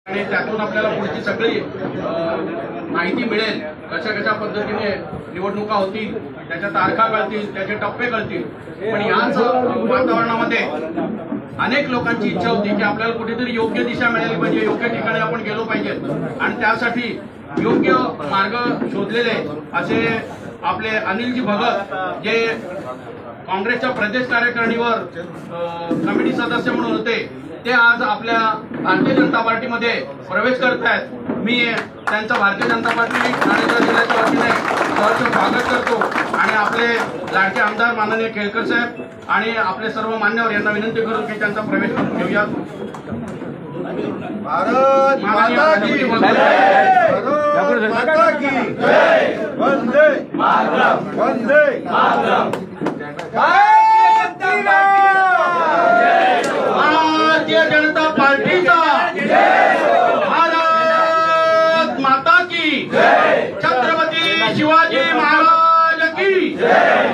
आणि त्यातून आपल्याला पुढची सगळी माहिती मिळेल, कशा कशा पद्धतीने निवडणुका होतील, त्याच्या तारखा कळतील, त्याचे टप्पे कळतील. पण याच वातावरणामध्ये अनेक लोकांची इच्छा होती की आपल्याला कुठेतरी योग्य दिशा मिळाली पाहिजे, योग्य ठिकाणी आपण गेलो पाहिजे आणि त्यासाठी योग्य मार्ग शोधलेले असे आपले अनिलजी भगत, जे काँग्रेसच्या प्रदेश कार्यकारिणीवर कमिटी सदस्य म्हणून होते, ते आज आपल्या भारतीय जनता पार्टीमध्ये प्रवेश करत आहेत. मी त्यांचा भारतीय जनता पार्टी ठाणे जिल्ह्याच्या वतीने सहर्ष स्वागत करतो आणि आपले लाडके आमदार माननीय केळकर साहेब आणि आपले सर्व मान्यवर यांना विनंती करू की त्यांचा प्रवेश करून घेऊयात. भारत माता की भारत माता की जय. वंदे मातरम. वंदे मातरम. भारतीय जनता पार्टीचा भारत माता की छत्रपती शिवाजी महाराज की जय.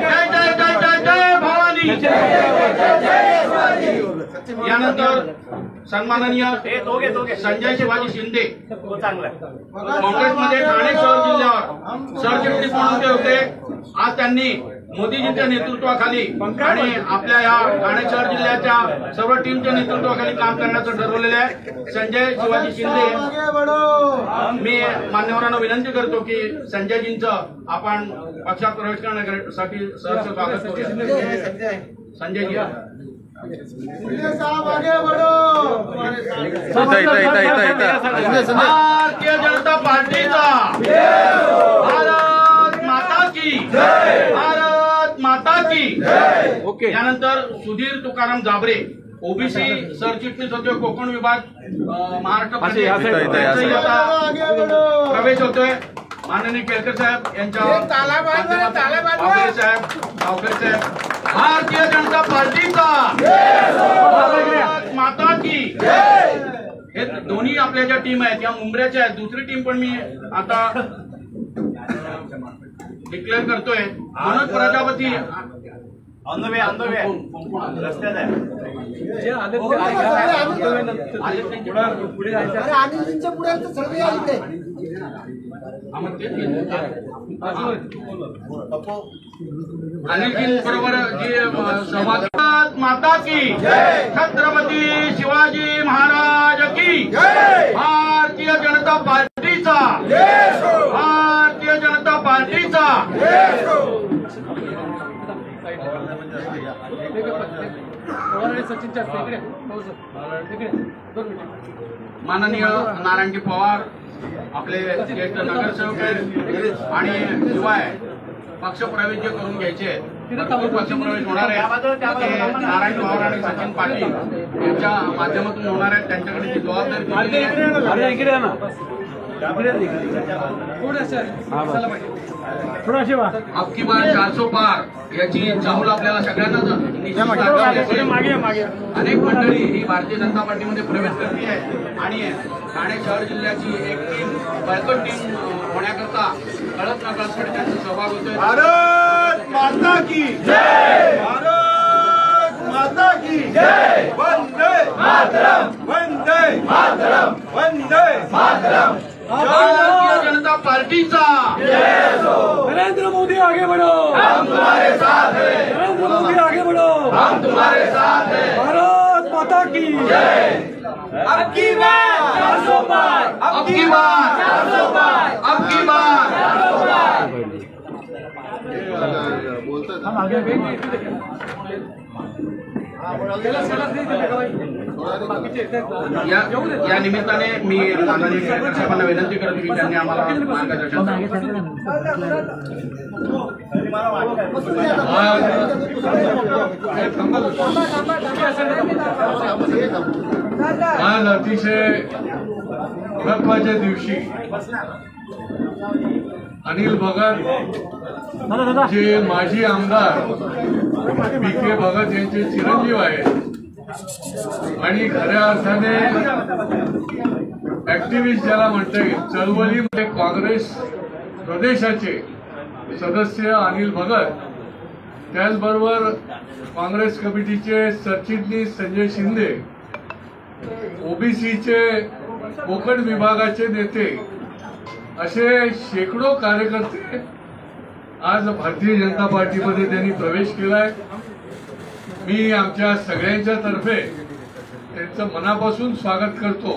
जय जय जय जय भवानी. यानंतर सन्माननीय संजय शिवाजी शिंदे, काँग्रेसमध्ये ठाणे शहर जिल्ह्यावर सरचिटणीस म्हणून ते होते. आज त्यांनी मोदीजींच्या नेतृत्वाखाली आणि आपल्या या ठाणे शहर जिल्ह्याच्या सर्व टीमच्या नेतृत्वाखाली काम करण्याचं ठरवलेलं आहे. संजय शिवाजी शिंदे, मी मान्यवरांना विनंती करतो की संजयजींचं आपण पक्षात प्रवेश करण्यासाठी सहर्ष स्वागत करूया. संजयजी भारतीय जनता पार्टीचा भारत माता की भारत माता की ओके. यानंतर सुधीर तुकाराम जाबरे, ओबीसी सरचिटणीस होते कोकण विभाग महाराष्ट्र प्रवेश होतोय. माननीय केळकर साहेब यांच्या साहेब गावकर साहेब, भारतीय जनता पार्टीचा भारत माता की. हे दोन्ही आपल्या ज्या टीम आहेत या मुंबईच्या आहेत. दुसरी टीम पण मी आता डिक्लेअर करतोय. मनोज प्रजापती अनिल बरोबर जी संवाद. माता की छत्रपती शिवाजी महाराज की भारतीय जनता पार्टीचा भारतीय जनता पार्टीचा. माननीय नारायणजी पवार आपले ज्येष्ठ नगरसेवक आहेत आणि शिवाय पक्षप्रवेश जे करून घ्यायचे पक्षप्रवेश होणार आहे ते नारायण पवार आणि सचिन पाटील यांच्या माध्यमातून होणार आहेत. त्यांच्याकडे ती जबाबदारी अबकी बार 400 पार याची चाहूल आपल्याला सगळ्यांना अनेक मंडळी ही भारतीय जनता पार्टीमध्ये प्रवेश करते आहे आणि ठाणे शहर जिल्ह्याची एक टीम बळकट टीम होण्याकरता कळत नकळतपणे त्यांचा सहभाग होतोय. भारत माता की जय. भारत माता की जय. वंदे मातरम. वंदे मातरम. वंदे मातरम. भारतीय जनता पार्टीचा नरेंद्र मोदी आगे बढ़ो, हम तुम्हारे साथ हैं. नरेंद्र मोदी आगे बढ़ो, हम तुम्हारे साथ हैं. भारत माता की जय. अब की बार 400 पार. अब की बार 400 पार. अब की बार हम आगे या निमित्ताने मी माननीय केळकर साहेबांना विनंती करतो की त्यांनी आम्हाला मार्गदर्शन आज अतिशय महत्वाच्या दिवशी अनिल भगत जे माजी आमदार पी.के. भगत यांचे चिरंजीव आहेत आणि खऱ्या अर्थाने ऍक्टिव्हिस्ट ज्याला म्हणता येईल, चळवळीमध्ये काँग्रेस प्रदेशाचे सदस्य अनिल भगत, त्याचबरोबर काँग्रेस कमिटीचे सरचिटणीस संजय शिंदे, ओबीसीचे कोकण विभागाचे नेते असे शेकडो कार्यकर्ते आज भारतीय जनता पार्टीमध्ये त्यांनी प्रवेश केलाय. मी आमच्या सगळ्यांच्या तर्फे त्यांचं मनापासून स्वागत करतो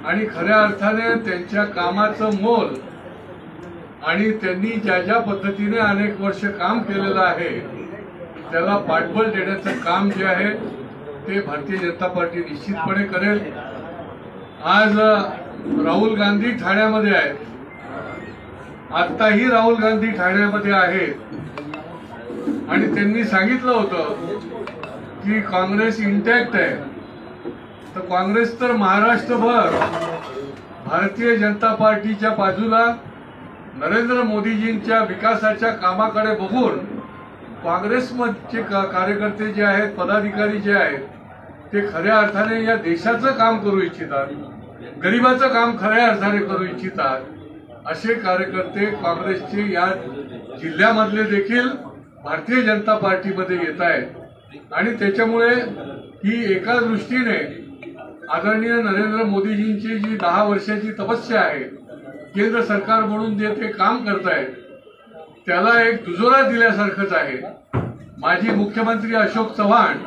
आणि खऱ्या अर्थाने त्यांच्या कामाचं मोल आणि त्यांनी ज्या ज्या पद्धतीने अनेक वर्ष काम केलेलं आहे त्याला पाठबळ देण्याचं काम जे आहे ते भारतीय जनता पार्टी निश्चितपणे करेल. आज राहुल गांधी ठाण्यामध्ये आहेत, आत्ताही राहुल गांधी ठाण्यामध्ये आहेत आणि त्यांनी सांगितलं होतं की काँग्रेस इंटॅक्ट आहे. तर काँग्रेस तर महाराष्ट्रभर भारतीय जनता पार्टीच्या बाजूला नरेंद्र मोदीजींच्या विकासाच्या कामाकडे बघून काँग्रेसचे कार्यकर्ते जे आहेत, पदाधिकारी जे आहेत ते खऱ्या अर्थाने या देशाचं काम करू इच्छितात, गरिबाचं काम खऱ्या अर्थाने करू इच्छितात. असे कार्यकर्ते काँग्रेसचे या जिल्ह्यामधले देखील भारतीय जनता पार्टीमध्ये येत आहेत आणि त्याच्यामुळे ही एका दृष्टीने आदरणीय नरेंद्र मोदीजींची जी 10 वर्षाची तपस्या आहे, केंद्र सरकार म्हणून जे ते काम करतायत त्याला एक दुजोरा दिल्यासारखंच आहे. माजी मुख्यमंत्री अशोक चव्हाण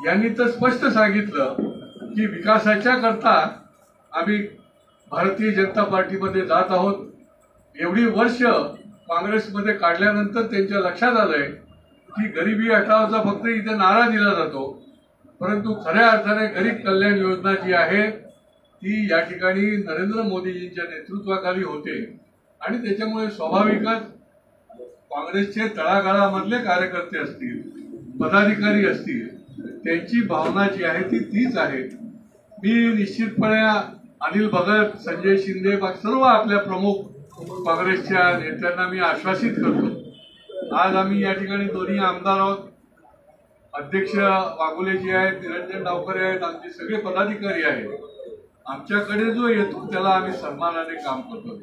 यांनी तर स्पष्ट सांगितलं की विकासाच्या करता आम्ही भारतीय जनता पार्टीमध्ये जात आहोत. एवढी वर्ष काँग्रेसमध्ये काढल्यानंतर त्यांच्या लक्षात आलंय की गरिबी हटावचा फक्त इथे नारा दिला जातो, परंतु खऱ्या अर्थाने गरीब कल्याण योजना जी आहे ती या ठिकाणी नरेंद्र मोदीजींच्या नेतृत्वाखाली होते आणि त्याच्यामुळे स्वाभाविकच काँग्रेसचे तळागाळामधले कार्यकर्ते असतील, पदाधिकारी असतील, त्यांची भावना जी आहे ती तीच आहे. मी निश्चितपणे अनिल भगत, संजय शिंदे, सर्व आपल्या प्रमुख काँग्रेसच्या नेत्यांना मी आश्वासित करतो. आज आम्ही या ठिकाणी दोन्ही आमदार आहोत, अध्यक्ष वाघुले जी आहेत, निरंजन डावकरे आहेत, आमचे सगळे पदाधिकारी आहेत. आमच्याकडे जो येतो त्याला आम्ही सन्मानाने काम करतो.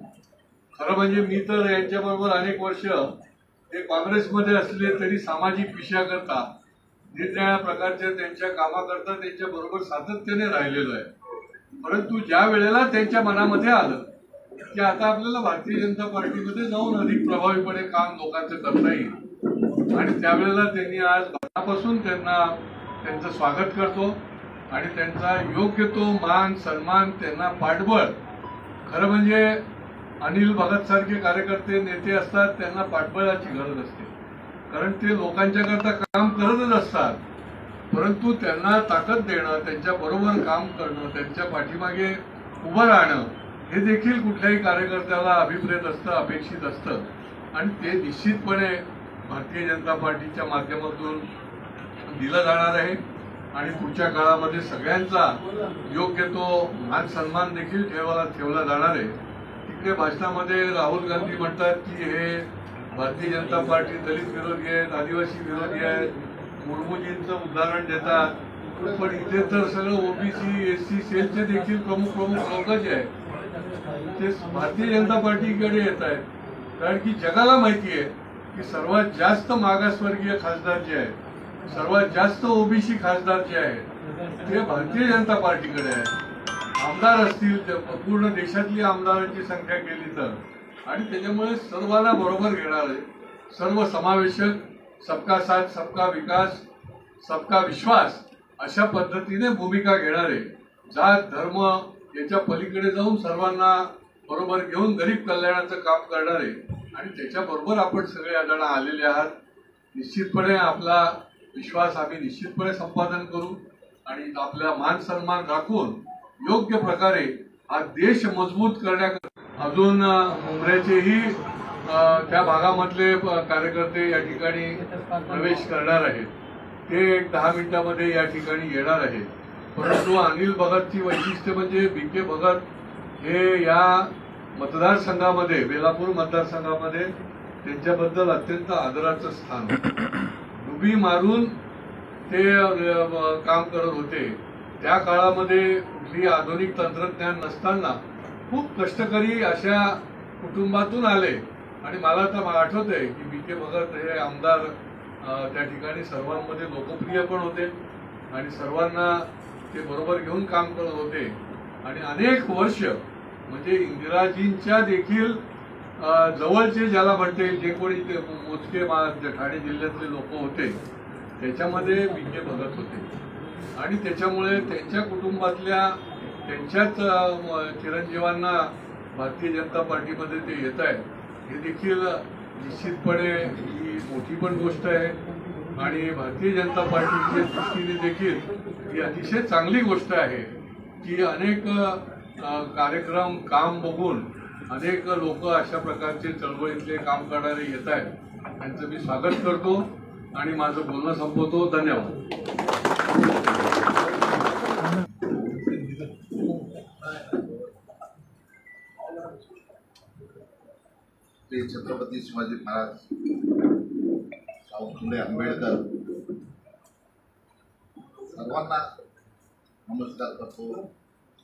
खरं म्हणजे मी तर यांच्याबरोबर अनेक वर्ष ते काँग्रेसमध्ये असले तरी सामाजिक विषयाकरता निरनिराळ्या प्रकारच्या त्यांच्या कामाकरता त्यांच्या बरोबर सातत्याने राहिलेलो आहे. परंतु ज्या वेळेला त्यांच्या मनामध्ये आलं की आता आपल्याला भारतीय जनता पार्टीमध्ये जाऊन अधिक प्रभावीपणे काम लोकांचं करता येईल आणि त्यावेळेला त्यांनी आज मनापासून त्यांचं स्वागत करतो आणि त्यांचा योग्य तो मान सन्मान, त्यांना पाठबळ. खरं म्हणजे अनिल भगत सारखे कार्यकर्ते नेते असतात त्यांना पाठबळाची गरज असते, कारण ते लोकांच्या करता काम करतच असतात. परंतु त्यांना ताकद देणं, त्यांच्या बरोबर काम करणं, त्यांच्या पाठीमागे उभं राहणं हे देखील कुठल्याही कार्यकर्त्याला अभिप्रेत असतं, अपेक्षित असतं आणि ते निश्चितपणे भारतीय जनता पार्टीच्या माध्यमातून दिलं जाणार आहे आणि पुढच्या काळामध्ये सगळ्यांचा योग्य तो मान सन्मान देखील ठेवला जाणार आहे. तिकडे भाषणामध्ये राहुल गांधी म्हणतात की हे भारतीय जनता पार्टी दलित विरोधी आहेत, आदिवासी विरोधी आहेत, मुर्मूजींचं उदाहरण देतात. पण इथे तर सगळं ओबीसी, एससी सेलचे देखील प्रमुख लोक जे आहेत ते भारतीय जनता पार्टीकडे येत आहेत. कारण की जगाला माहिती आहे की सर्वात जास्त मागासवर्गीय खासदार जे आहेत, सर्वात जास्त ओबीसी खासदार जे आहेत ते भारतीय जनता पार्टीकडे आहेत. आमदार असतील पूर्ण देशातली आमदारांची संख्या केली तर, आणि त्याच्यामुळे सर्वांना बरोबर घेणारे, सर्व समावेशक, सबका साथ सबका विकास सबका विश्वास अशा पद्धतीने भूमिका घेणारे, जात धर्म याच्या पलीकडे जाऊन सर्वांना बरोबर घेऊन गरीब कल्याणाचं काम करणारे आणि त्याच्याबरोबर आपण सगळे जण आलेले आहात. निश्चितपणे आपला विश्वास आम्ही निश्चितपणे संपादन करू आणि आपला मान सन्मान राखून योग्य प्रकारे हा देश मजबूत करण्याकरता अजून मुंबईचेही त्या भागामधले कार्यकर्ते या ठिकाणी प्रवेश करणार आहेत. ते 10 मिनिटांमध्ये या ठिकाणी येणार आहेत. परंतु अनिल भगतची वैशिष्ट्य म्हणजे बीके भगत हे या मतदारसंघामध्ये, बेलापूर मतदारसंघामध्ये त्यांच्याबद्दल अत्यंत आदराचं स्थान, डुबी मारून ते काम करत होते. त्या काळामध्ये कुठली आधुनिक तंत्रज्ञान नसताना खूप कष्टकरी अशा कुटुंबातून आले आणि मला तर आठवतंय की बीके भगत हे आमदार त्या ठिकाणी सर्वांमध्ये लोकप्रिय पण होते आणि सर्वांना ते बरोबर घेऊन काम करत होते. आणि अनेक वर्ष म्हणजे इंदिराजींच्या देखील जवळचे ज्याला म्हणते जे कोणी ते मोजके ठाणे जिल्ह्यातले लोक होते त्याच्यामध्ये विखे भगत होते आणि त्याच्यामुळे त्यांच्या कुटुंबातल्या त्यांच्याच चिरंजीवांना भारतीय जनता पार्टीमध्ये ते येत आहेत हे देखील निश्चितपणे ही मोठी पण गोष्ट आहे आणि भारतीय जनता पार्टीच्या दृष्टीने देखील ही अतिशय चांगली गोष्ट आहे की अनेक कार्यक्रम काम बघून अनेक लोक अशा प्रकारचे चळवळीतले काम करणारे येत आहेत त्यांचं मी स्वागत करतो आणि माझं बोलणं संपवतो. धन्यवाद. छत्रपती शिवाजी महाराज शाहू फुले आंबेडकर सर्वांना नमस्कार करतो.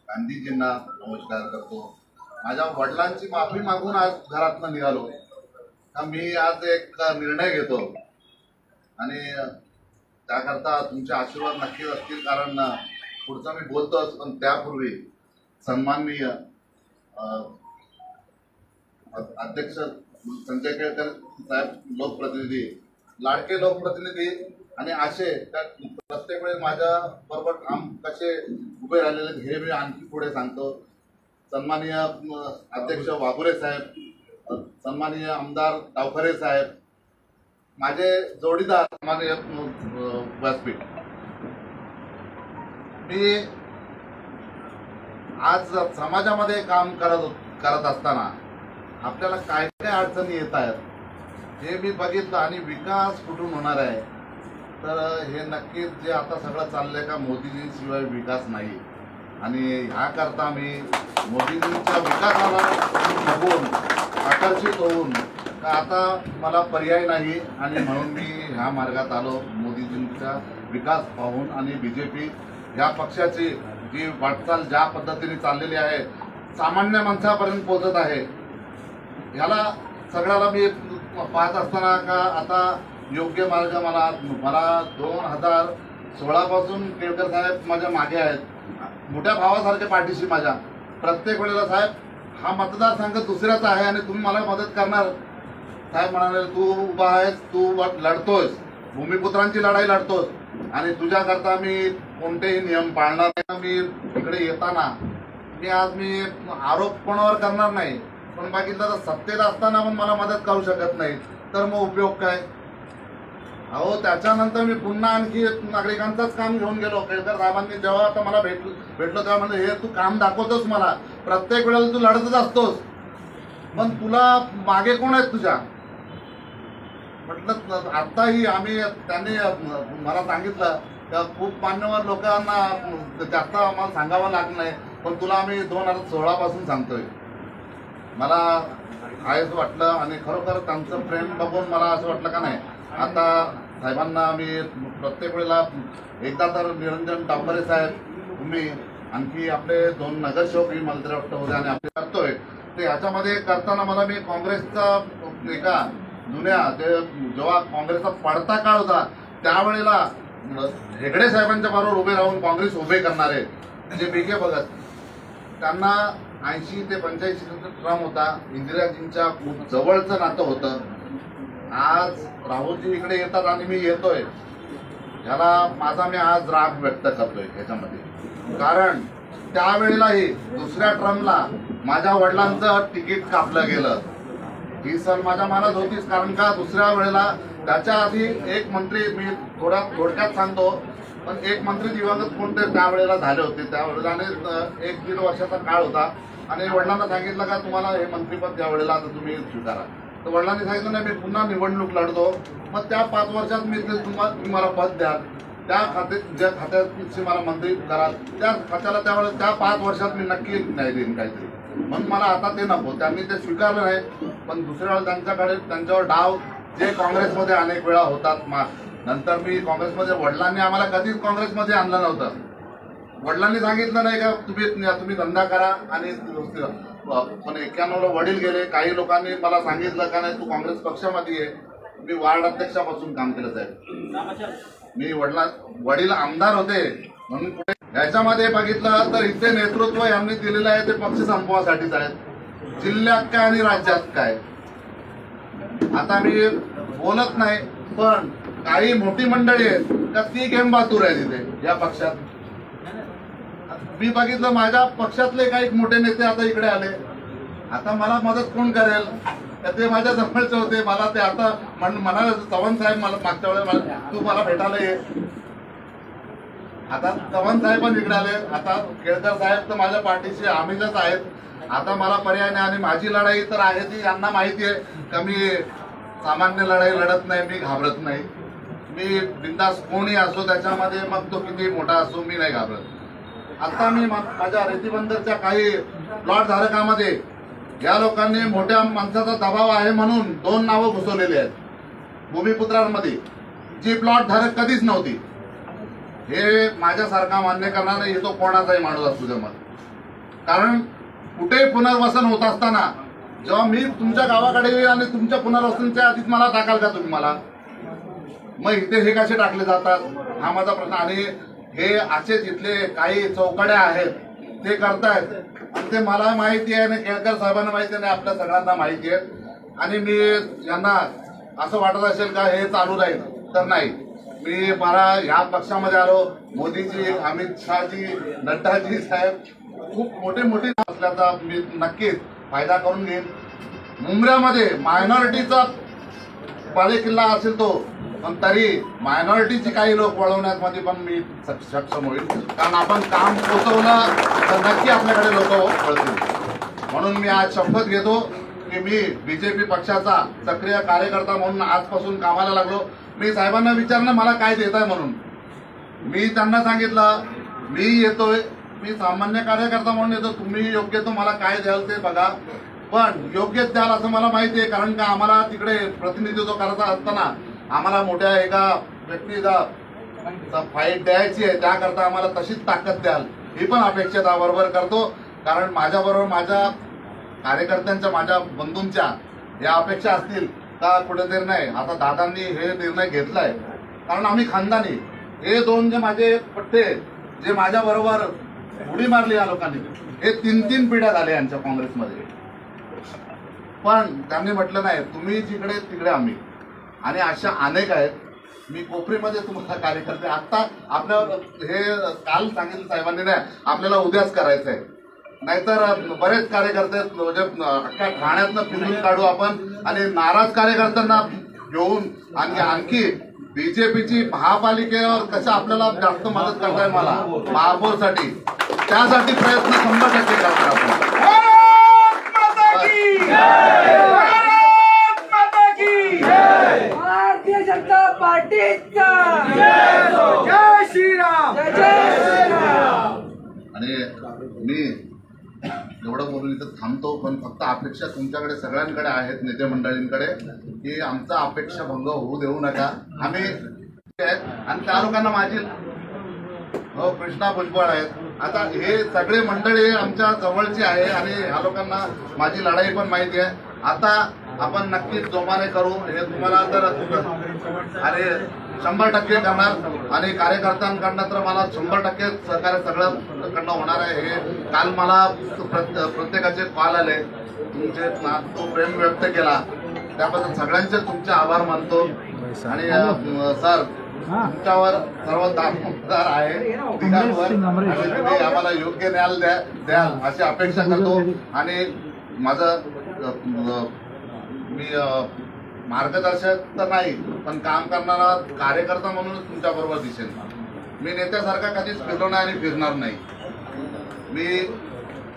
गांधीजींना नमस्कार करतो. माझ्या वडिलांची माफी मागून आज घरातनं निघालो. मी आज एक निर्णय घेतो आणि त्याकरता तुमचे आशीर्वाद नक्कीच असतील कारण पुढचा मी बोलतोच पण त्यापूर्वी सन्माननीय अध्यक्ष संजय केळकर साहेब लोकप्रतिनिधी लाडके लोकप्रतिनिधी आणि असे प्रत्येक वेळेस माझ्या बरोबर काम कसे उभे राहिलेले हे मी आणखी पुढे सांगतो. सन्माननीय अध्यक्ष वाघुरे साहेब, सन्माननीय आमदार डावखरे साहेब, माझे जोडीदार सन्माननीय व्यासपीठ. मी आज समाजामध्ये काम करत असताना आपल्याला काय काय अडचणी येत आहेत हे मी बघितलं आणि विकास कुठून होणार आहे तर हे नक्कीच जे आता सगळं चाललंय का मोदीजींशिवाय विकास नाही आणि ह्याकरता मी मोदीजींच्या विकासाला बघून आकर्षित होऊन का आता मला पर्याय नाही आणि म्हणून मी ह्या मार्गात आलो. मोदीजींचा विकास पाहून आणि बीजेपी ह्या पक्षाची जी वाटचाल ज्या पद्धतीने चाललेली आहे सामान्य माणसापर्यंत पोहोचत आहे ह्याला सगळ्याला मी पाहत असताना का आता योग्य मार्ग मला 2016 पासून केळकर साहेब माझ्या मागे आहेत. मोठ्या भावासारखे पाठीशी माझ्या प्रत्येक वेळेला साहेब हा मतदारसंघ दुसऱ्याचा आहे आणि तुम्ही मला मदत करणार. साहेब म्हणाले तू उभा आहेस, तू लढतोयस, भूमिपुत्रांची लढाई लढतोस आणि तुझ्याकरता मी कोणतेही नियम पाळणार नाही. मी इकडे येताना मी आरोप कोणावर करणार नाही पण बघितलं तर सत्तेत असताना पण मला मदत करू शकत नाही तर मग उपयोग काय. अहो त्याच्यानंतर मी पुन्हा आणखी नागरिकांचंच काम घेऊन गेलो. केळकर साहेबांनी जेव्हा आता मला भेटलो तेव्हा म्हणजे हे तू काम दाखवतोस मला प्रत्येक वेळेला तू लढतच असतोस पण तुला मागे कोण आहेत तुझ्या म्हटलं. आताही त्यांनी मला सांगितलं का खूप मान्यवर लोकांना जास्त आम्हाला सांगावं लागलं नाही पण तुला आम्ही 2016 पासून सांगतोय. मला आहेच वाटलं आणि खरोखर त्यांचं प्रेम बघून मला असं वाटलं का नाही आता साहेबांना आम्ही प्रत्येक वेळेला एकदा तर निरंजन डावखरे साहेब तुम्ही आणखी आपले 2 नगरसेवकही मला वाटतं होते आणि आपले करतोय ते ह्याच्यामध्ये करताना मला मी काँग्रेसचा एका जुन्या ते जेव्हा काँग्रेसचा पडता काळ होता त्यावेळेला हेगडे साहेबांच्या बरोबर उभे राहून काँग्रेस उभे करणारे जे बीके भगत त्यांना 80 ते 85 टर्म होता. इंदिराजींच्या खूप जवळचं नातं होतं. आज राहुलजी इकडे येतात आणि मी येतोय ह्याला माझा मी आज राग व्यक्त करतोय ह्याच्यामध्ये कारण त्यावेळेलाही दुसऱ्या ट्रमला माझ्या वडिलांचं तिकीट कापलं गेलं. ही सर माझ्या मनात होतीच कारण का दुसऱ्या वेळेला त्याच्या आधी एक मंत्री मी थोडक्यात सांगतो पण एक मंत्री दिवंगत कोणते त्यावेळेला झाले होते. त्यावेळेला आणि 1-1.5 वर्षाचा काळ होता आणि वडिलांना सांगितलं का तुम्हाला हे मंत्रीपद त्यावेळेला आता तुम्ही स्वीकारा तर वडिलांनी सांगितलं नाही मी पुन्हा निवडणूक लढतो मग त्या 5 वर्षात मी तुम्ही मला पद द्याल त्या ज्या खात्याची मला मंत्री कराल त्या खात्याला त्यावेळेस त्या 5 वर्षात मी नक्की न्याय देईन काहीतरी म्हणून मला आता ते नको. त्यांनी ते स्वीकारलं नाही पण दुसऱ्या वेळेला त्यांच्यावर डाव जे काँग्रेसमध्ये अनेक वेळा होतात. नंतर मी काँग्रेसमध्ये वडिलांनी आम्हाला कधीच काँग्रेसमध्ये आणलं नव्हतं. वडिलांनी सांगितलं नाही का तुम्ही धंदा करा आणि पण 91ला वडील गेले. काही लोकांनी मला सांगितलं का नाही तू काँग्रेस पक्षामध्ये आहे. मी वार्ड अध्यक्षापासून काम केलं साहेब. मी वडील आमदार होते म्हणून पुढे याच्यामध्ये बघितलं तर इथे नेतृत्व यांनी दिलेलं आहे ते पक्ष संपवासाठीच आहेत, जिल्ह्यात काय आणि राज्यात काय. आता मी बोलत नाही, पण काही मोठी मंडळी आहेत का ती गेम बहादूर आहे तिथे या पक्षात. मी बघितलं माझ्या पक्षातले काही मोठे नेते आता इकडे आले. आता मला मदत कोण करेल, ते माझ्या जवळचे होते. मला ते आता म्हणाले चव्हाण साहेब मला मागच्या वेळेला तू मला भेटायला ये. आता चव्हाण साहेब पण इकडे आले. आता केळकर साहेब तर माझ्या पाठीशी आम्हीच आहेत. आता मला पर्याय नाही आणि माझी लढाई तर आहे ती यांना माहिती आहे का मी सामान्य लढाई लढत नाही, मी घाबरत नाही. मी बिंदास कोणी असो त्याच्यामध्ये, मग तो किती मोठा असो, मी नाही घाबरत. आता मी माझ्या रेतीबंदरच्या काही प्लॉट धारकामध्ये या लोकांनी मोठ्या माणसाचा दबाव आहे म्हणून 2 नावं घुसवलेली आहेत भूमिपुत्रांमध्ये, जी प्लॉट धारक कधीच नव्हती. हे माझ्यासारखा मान्य करणार नाही, तो कोणाचाही माणूस असू दे मला. कारण कुठेही पुनर्वसन होत असताना जेव्हा मी तुमच्या गावाकडे येईल आणि तुमच्या पुनर्वसनच्या आधीच मला टाकाल का तुम्ही मला, मग इथे हे कसे टाकले जातात हा माझा प्रश्न. आणि हे असे जिथले काही चौकड्या आहेत ते करतायत आणि ते मला माहिती आहे आणि केळकर साहेबांना माहिती आहे, आपल्या सगळ्यांना माहिती आहे. आणि मी यांना असं वाटत असेल का हे चालू राहील, तर नाही. मी मला ह्या पक्षामध्ये आलो, मोदीजी, अमित शहाजी, नड्डाजी साहेब खूप मोठे असल्याचा मी नक्कीच फायदा करून घेईन. मुंबऱ्यामध्ये मायनॉरिटीचा बालेकिल्ला असेल तो, पण तरी मायनॉरिटीची काही लोक वळवण्यामध्ये पण मी सक्षम होईल. कारण आपण काम पोचवलं तर नक्की आपल्याकडे लोक वळतील. म्हणून मी आज शपथ घेतो की मी बीजेपी पक्षाचा सक्रिय कार्यकर्ता म्हणून आजपासून कामाला लागलो. मी साहेबांना विचारलं मला काय देत आहे म्हणून. मी त्यांना सांगितलं मी येतोय, मी सामान्य कार्यकर्ता म्हणून येतो, तुम्ही योग्य तो मला काय द्याल ते बघा, पण योग्यच द्याल असं मला माहिती आहे. कारण का आम्हाला तिकडे प्रतिनिधित्व करायचा असताना आम्हाला मोठ्या एका व्यक्तीचा फाईट द्यायची आहे, त्याकरता आम्हाला तशीच ताकद द्याल ही पण अपेक्षा बरोबर करतो. कारण माझ्याबरोबर माझ्या कार्यकर्त्यांच्या, माझ्या बंधूंच्या या अपेक्षा असतील का कुठेतरी नाही. आता दादांनी हे निर्णय घेतलाय कारण आम्ही खानदानी, हे 2 जे माझे पट्टे जे माझ्या बरोबर उडी मारली या लोकांनी, हे 3 पिढ्या झाल्या यांच्या काँग्रेसमध्ये. पण त्यांनी म्हटलं नाही, तुम्ही जिकडे तिकडे आम्ही. आणि अशा अनेक आहेत. मी कोपरीमध्ये तुम्हाला कार्यकर्ते आता आपल्यावर हे काल सांगितलं साहेबांनी, नाही आपल्याला उद्याच करायचं आहे, नाहीतर बरेच कार्यकर्ते म्हणजे अख्ख्या ठाण्यातनं फिरून काढू आपण आणि नाराज कार्यकर्त्यांना घेऊन आणखी बीजेपीची महापालिकेवर कसं आपल्याला जास्त मदत करताय मला महापौरसाठी, त्यासाठी प्रयत्न 100% करणार आपण. भारतीय जनता पार्टीचा जय श्रीराम, जय श्रीराम. आणि मी एवढं बोलून इथं थांबतो, पण फक्त अपेक्षा तुमच्याकडे सगळ्यांकडे आहेत, नेते मंडळींकडे, की आमचा अपेक्षा भंग होऊ देऊ नका. आम्ही आणि त्या लोकांना माझी कृष्णा भुजबळ आहेत. आता हे सगळे मंडळी आमच्या जवळची आहे आणि ह्या लोकांना माझी लढाई पण माहिती आहे. आता आपण नक्कीच जोमाने करू, हे तुम्हाला तर अरे 100% करणार आणि कार्यकर्त्यांकडनं तर मला 100% सहकार्य सगळ्यांकडनं होणार आहे. हे काल मला प्रत्येकाचे कॉल आले, तुमचे तो प्रेम व्यक्त केला त्याबद्दल सगळ्यांचे तुमचे आभार मानतो. आणि सर तुमच्यावर सर्व दारोमदार आहे तिघांवर, आणि तुम्ही आम्हाला योग्य न्याय द्याल अशी अपेक्षा करतो. आणि माझं मी मार्गदर्शक तर नाही, पण काम करणारा कार्यकर्ता म्हणूनच तुमच्या बरोबर दिसेल. मी नेत्यासारखा कधीच फिरलो नाही आणि फिरणार नाही. मी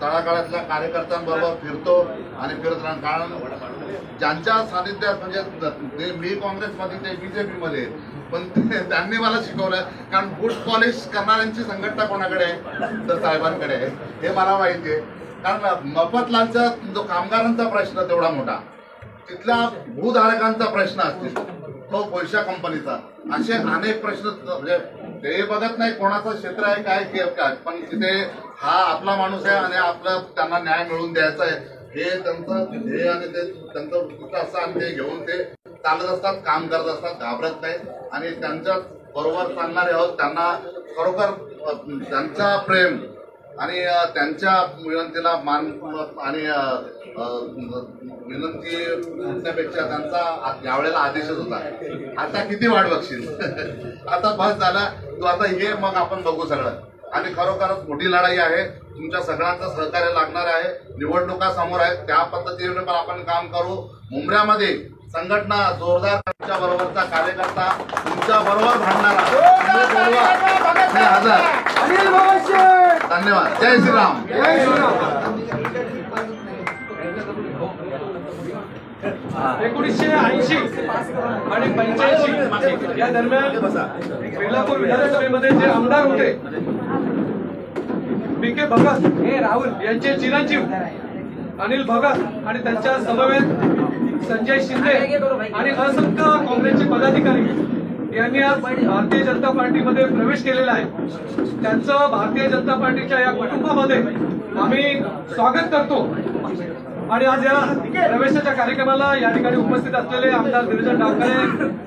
तळागाळातल्या कार्यकर्त्यांबरोबर फिरतो आणि फिरत राहणार. कारण ज्यांच्या सानिध्यात म्हणजे मी काँग्रेसमध्ये ते बीजेपीमध्ये, पण त्यांनी मला शिकवलं. कारण बूट पॉलिश करणाऱ्यांची संघटना कोणाकडे आहे तर साहेबांकडे आहे, हे मला माहिती आहे. कारण मफतलालचा जो कामगारांचा प्रश्न तेवढा मोठा, तिथल्या भूधारकांचा प्रश्न असतील, तो पैशा कंपनीचा, असे अनेक प्रश्न म्हणजे ते बघत नाही कोणाचं क्षेत्र आहे काय, पण तिथे हा आपला माणूस आहे आणि आपला त्यांना न्याय मिळवून द्यायचा आहे, हे त्यांचं ध्येय आणि ते त्यांचं कुठं असं आणि ते घेऊन ते चालत असतात, काम करत असतात, घाबरत नाहीत. आणि त्यांच्या बरोबर चालणारे आहोत, त्यांना खरोखर त्यांचा प्रेम आणि त्यांच्या विनंतीला मान आणि विनंती करण्यापेक्षा त्यांचा यावेळेला आदेशच होता, आता किती वाट बघशील आता बस झाला तू आता हे मग आपण बघू सगळं. आणि खरोखरच मोठी लढाई आहे, तुमच्या सगळ्यांचं सहकार्य लागणार आहे. निवडणुका समोर आहेत, त्या पद्धतीने पण आपण काम करू. मुंबऱ्यामध्ये संघटना जोरदार, तुमच्या बरोबरचा कार्यकर्ता, तुमच्या बरोबर भांडणारा अनिल बाबा शेठ. धन्यवाद. जय श्रीराम. जय श्रीराम. 1980 आणि 85 या दरम्यान बेलापूर विधानसभेमध्ये जे आमदार होते बी.के. भगत हे राहुल यांचे चिरंजीव अनिल भगत आणि त्यांच्या समवेत संजय शिंदे आणि असंख्य काँग्रेसचे पदाधिकारी यांनी आज भारतीय जनता पार्टीमध्ये प्रवेश केलेला आहे. त्यांचं भारतीय जनता पार्टीच्या या कुटुंबामध्ये आम्ही स्वागत करतो. आणि आज या प्रवेशाच्या कार्यक्रमाला या ठिकाणी उपस्थित असलेले आमदार गिरीजन डावखरे,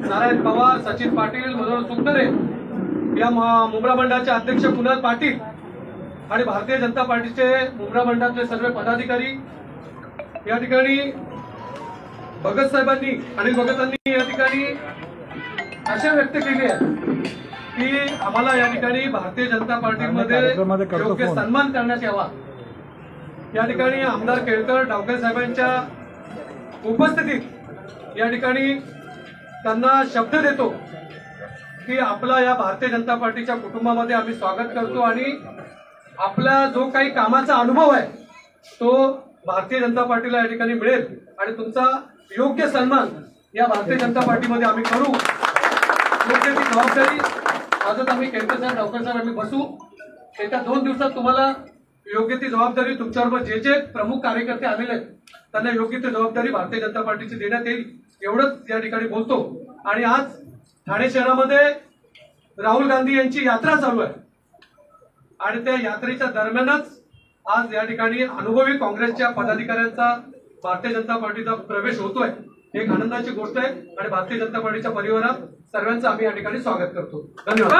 नारायण पवार, सचिन पाटील, मनोहर सुखनरे, या मुंब्रा मंडळाचे अध्यक्ष कुणाल पाटील आणि भारतीय जनता पार्टीचे मुंब्रा मंडळातले सर्व पदाधिकारी या ठिकाणी भगत साहेबांनी, अनिल भगतांनी या ठिकाणी आशा व्यक्त केली आहे की आम्हाला या ठिकाणी भारतीय जनता पार्टीमध्ये योग्य सन्मान करण्यात यावा. या ठिकाणी आमदार केळकर, डावखरे साहेबांच्या उपस्थितीत या ठिकाणी त्यांना शब्द देतो की आपला या भारतीय जनता पार्टीच्या कुटुंबामध्ये आम्ही स्वागत करतो आणि आपला जो काही कामाचा अनुभव आहे तो भारतीय जनता पार्टीला या ठिकाणी मिळेल आणि तुमचा योग्य सन्मान या भारतीय जनता पार्टीमध्ये आम्ही करू. योग्य ती जबाबदारी आजच आम्ही केळकर साहेब, डावखरे साहेब आम्ही बसू. येत्या 2 दिवसात तुम्हाला योग्य ती जबाबदारी तुमच्याबरोबर जे जे प्रमुख कार्यकर्ते आलेले आहेत त्यांना योग्य ती जबाबदारी भारतीय जनता पार्टीची देण्यात येईल एवढंच या ठिकाणी बोलतो. आणि आज ठाणे शहरामध्ये राहुल गांधी यांची यात्रा चालू आहे आणि त्या यात्रेच्या दरम्यानच आज या ठिकाणी अनुभवी काँग्रेसच्या पदाधिकाऱ्यांचा भारतीय जनता पार्टीचा प्रवेश होतोय. एक आनंदाची गोष्ट आहे आणि भारतीय जनता पार्टीच्या परिवारात सर्वांचं आम्ही या ठिकाणी स्वागत करतो. धन्यवाद.